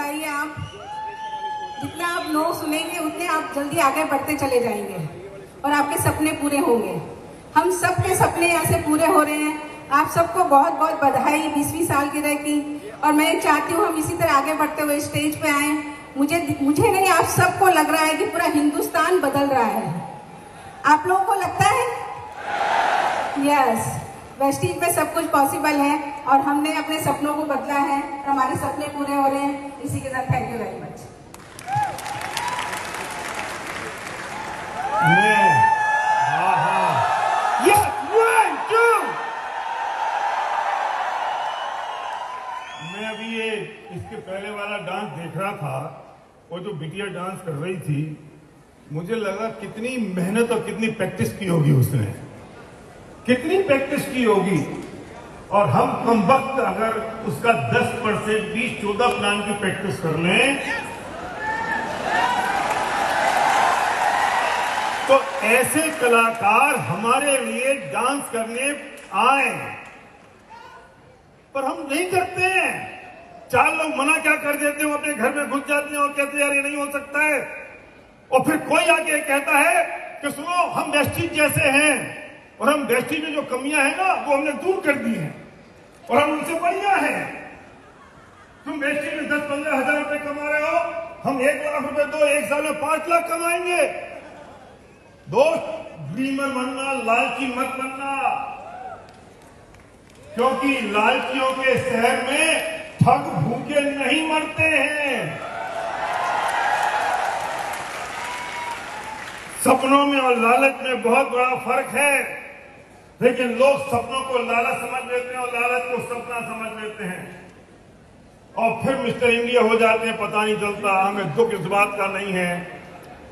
बताइए आप, जितना आप नो सुनेंगे उतने आप जल्दी आगे बढ़ते चले जाएंगे और आपके सपने पूरे होंगे। हम सबके सपने ऐसे पूरे हो रहे हैं। आप सबको बहुत बहुत बधाई 20वीं सालगिरह की। और मैं चाहती हूँ हम इसी तरह आगे बढ़ते हुए स्टेज पे आए। मुझे नहीं, आप सबको लग रहा है कि पूरा हिंदुस्तान बदल रहा है। आप लोगों को लगता है? यस, वेस्टीज में सब कुछ पॉसिबल है और हमने अपने सपनों को बदला है और हमारे सपने पूरे हो रहे हैं। इसी के साथ थैंक यू वेरी मच। मैं अभी ये इसके पहले वाला डांस देख रहा था, वो जो बिटिया डांस कर रही थी, मुझे लगा कितनी मेहनत और कितनी प्रैक्टिस की होगी उसने, कितनी प्रैक्टिस की होगी। और हम कम वक्त अगर उसका 10% 20-14 प्लान की प्रैक्टिस कर लें तो ऐसे कलाकार हमारे लिए डांस करने आए, पर हम नहीं करते हैं। 4 लोग मना क्या कर देते हैं, अपने घर में घुस जाते हैं और कहते हैं यार ये नहीं हो सकता है। और फिर कोई आके कहता है कि सुनो हम वेस्टीज जैसे हैं और हम वेस्टीज में जो कमियां हैं ना वो हमने दूर कर दी हैं और हम उनसे बढ़िया हैं। तुम वेस्टीज में 10-15 हजार रुपए कमा रहे हो, हम 1 लाख रुपए दो, 1 साल में 5 लाख कमाएंगे। दोस्त, ड्रीमर बनना, लालची मत बनना, क्योंकि लालचियों के शहर में ठग भूखे नहीं मरते हैं। सपनों में और लालच में बहुत बड़ा फर्क है, लेकिन लोग सपनों को लालच समझ लेते हैं और लालच को सपना समझ लेते हैं और फिर मिस्टर इंडिया हो जाते हैं, पता नहीं चलता। हमें दुख इस बात का नहीं है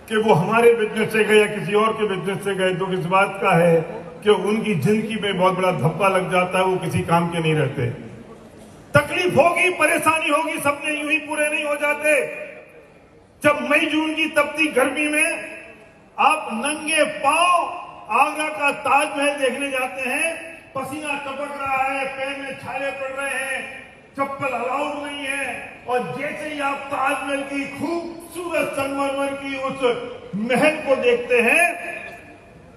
कि वो हमारे बिजनेस से गए या किसी और के बिजनेस से गए, दुख इस बात का है कि उनकी जिंदगी में बहुत बड़ा धब्बा लग जाता है, वो किसी काम के नहीं रहते। तकलीफ होगी, परेशानी होगी, सपने यूं ही पूरे नहीं हो जाते। जब मई जून की तपती गर्मी में आप नंगे पांव आगरा का ताजमहल देखने जाते हैं, पसीना टपक रहा है, पैर में छाले पड़ रहे हैं, चप्पल अलाउड नहीं है, और जैसे ही आप ताजमहल की खूबसूरत संगमरमर की उस महल को देखते हैं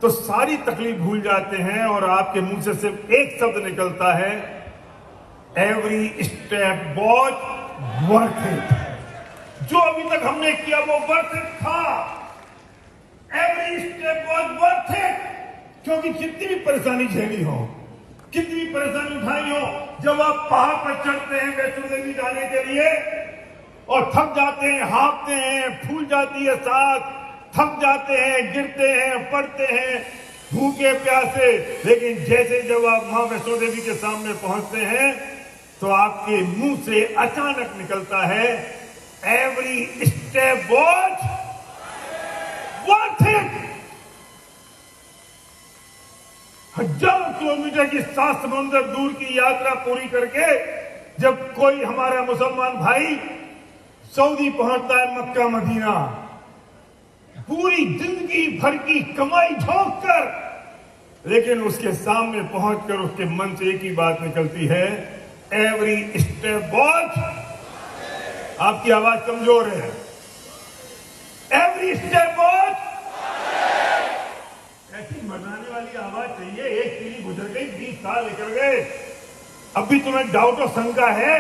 तो सारी तकलीफ भूल जाते हैं और आपके मुंह से सिर्फ एक शब्द निकलता है, every step was worth it. जो अभी तक हमने किया वो वर्थ इट था। Every step was worth it, क्योंकि कितनी भी परेशानी झेली हो, कितनी भी परेशानी उठाई हो, जब आप पहाड़ पर चढ़ते हैं वैष्णो देवी जाने के लिए और थक जाते हैं, हाँफते हैं, फूल जाती है सांस, थक जाते हैं, गिरते हैं, पड़ते हैं, भूखे प्यासे, लेकिन जैसे जब आप मां वैष्णो देवी के सामने पहुंचते हैं तो आपके मुंह से अचानक निकलता है, every step was worth it. हजारों किलोमीटर की 7 समुद्र दूर की यात्रा पूरी करके जब कोई हमारा मुसलमान भाई सऊदी पहुंचता है, मक्का मदीना, पूरी जिंदगी भर की कमाई झोंक कर, लेकिन उसके सामने पहुंचकर उसके मन से एक ही बात निकलती है, एवरी स्टेप वॉज। आपकी आवाज कमजोर है। एवरी स्टेप वॉज, ऐसी मनाने वाली आवाज चाहिए। एक पीढ़ी गुजर गई, 20 साल निकल गए, अब भी तुम्हें डाउट और शंका है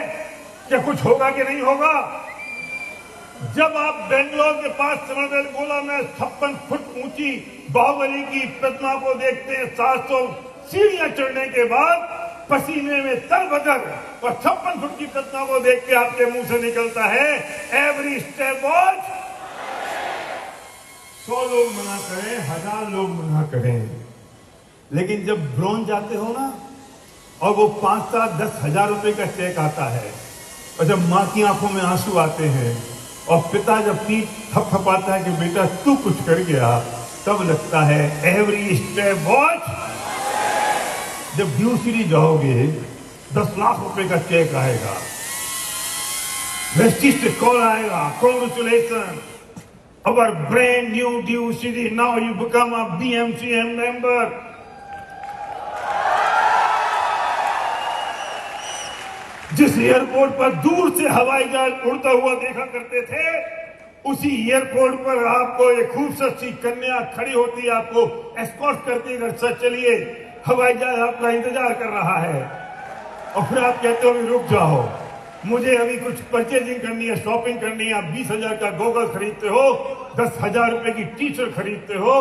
कि कुछ होगा कि नहीं होगा। जब आप बेंगलोर के पास समरवेल गोला में 56 फुट ऊंची बाहुबली की प्रतिमा को देखते हैं, 700 सीढ़ियां चढ़ने के बाद पसीने में तरबतर, और 56 फुट की प्रतिमा को देख के आपके मुंह से निकलता है, एवरी स्टेप वॉज। 100 लोग मना करें, 1000 लोग मना करें, लेकिन जब ब्रॉन्ज जाते हो ना और वो 5-7-10 हजार रुपए का चेक आता है और जब मां की आंखों में आंसू आते हैं और पिता जब पीठ थपथपाता है कि बेटा तू कुछ कर गया, तब लगता है एवरी स्टेप वॉच। जब ड्यू सीरीज जाओगे 10 लाख रुपए का चेक आएगा, वेस्टीज से कॉल आएगा, congratulation our brand new due series, now you become a BMCM member. जिस एयरपोर्ट पर दूर से हवाई जहाज उड़ता हुआ देखा करते थे, उसी एयरपोर्ट पर आपको एक खूबसूरत सी कन्या खड़ी होती है, आपको एस्कॉर्ट करती है, सर चलिए हवाई जहाज आपका इंतजार कर रहा है। और फिर आप कहते हो रुक जाओ, मुझे अभी कुछ परचेजिंग करनी है, शॉपिंग करनी है। आप 20,000 का गोगल खरीदते हो, 10,000 रुपए की टी शर्ट खरीदते हो,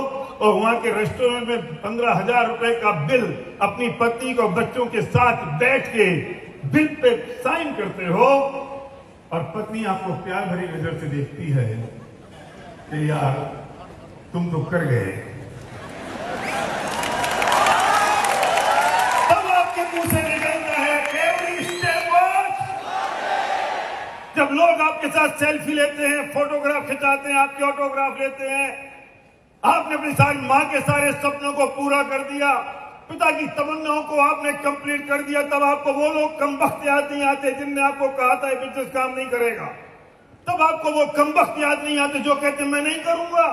और वहां के रेस्टोरेंट में 15,000 रुपए का बिल अपनी पत्नी को बच्चों के साथ बैठ के बिल पे साइन करते हो, और पत्नी आपको प्यार भरी नजर से देखती है कि यार तुम तो कर गए। तब आपके मुंह से निकलता है एवरी स्टेप वॉच। जब लोग आपके साथ सेल्फी लेते हैं, फोटोग्राफ खिंचाते हैं, आपके ऑटोग्राफ लेते हैं, आपने अपनी सारी मां के सारे सपनों को पूरा कर दिया, पिता की तमन्नाओं को आपने कंप्लीट कर दिया, तब आपको वो लोग कमबख्त याद नहीं आते जिनने आपको कहा था बिजनेस काम नहीं करेगा। तब आपको वो कमबख्त याद नहीं आते जो कहते मैं नहीं करूंगा।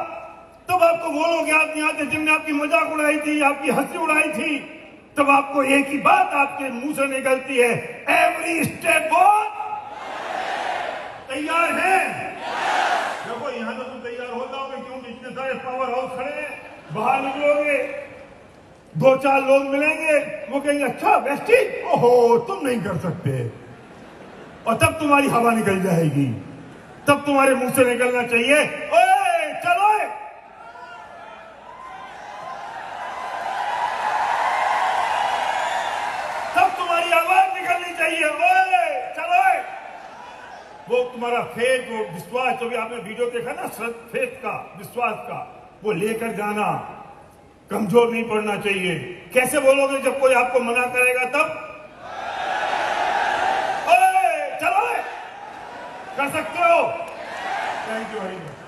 तब आपको वो लोग याद नहीं आते जिनने आपकी मजाक उड़ाई थी, आपकी हंसी उड़ाई थी। तब आपको एक ही बात आपके मुंह से निकलती है, एवरी स्टेप वॉच। तैयार है? देखो यहां तो तुम तैयार हो जाओगे, क्योंकि इतने सारे पावर हाउस खड़े हैं। बाहर निकलोगे, 2-4 लोग मिलेंगे, वो कहेंगे अच्छा वेस्टी, ओहो तुम नहीं कर सकते, और तब तुम्हारी हवा निकल जाएगी। तब तुम्हारे मुंह से निकलना चाहिए, ओए चलो, तब तुम्हारी आवाज निकलनी चाहिए, ओए चलो। वो तुम्हारा फेथ, वो विश्वास, जो भी आपने वीडियो देखा ना, फेथ का, विश्वास का, वो लेकर जाना, कमजोर नहीं पड़ना चाहिए। कैसे बोलोगे जब कोई आपको मना करेगा? तब ओए चलो, कर सकते हो। Thank you very much.